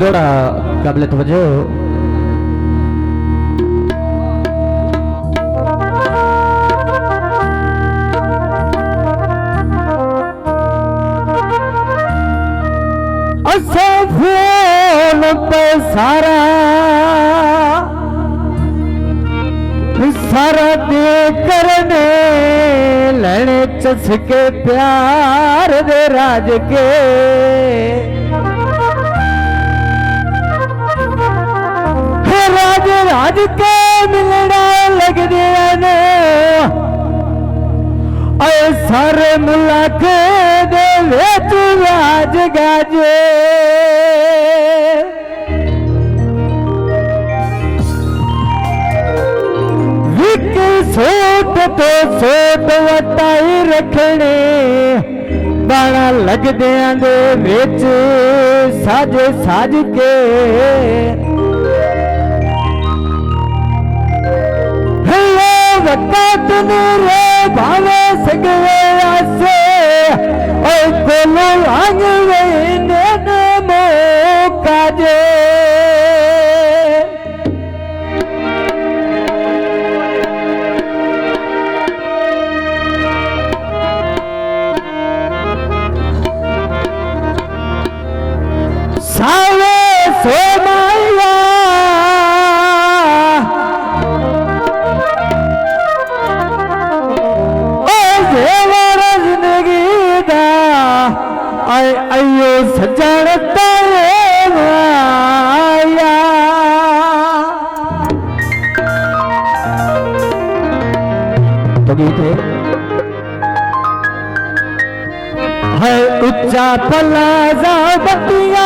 दौड़ा काबिल तवज्जो। फोन पे सारा दे करने लड़े चसके प्यार दे राज के राज राज के मिलना लग दिया ने सारे मुलाक दे वेच राज गाजे सोट तो सोट वटाई रखने बाणा लगदियां दे विच साज साज के वक़्त नूरे भावे सगवे आसे और कोलो आंग वेने नमो काजे सावे सोमाया ओ जेवर जिंदगी दा आय आयो सजण तारे आया तो गीत है उच्चा पलाजा बतिया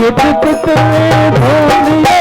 ये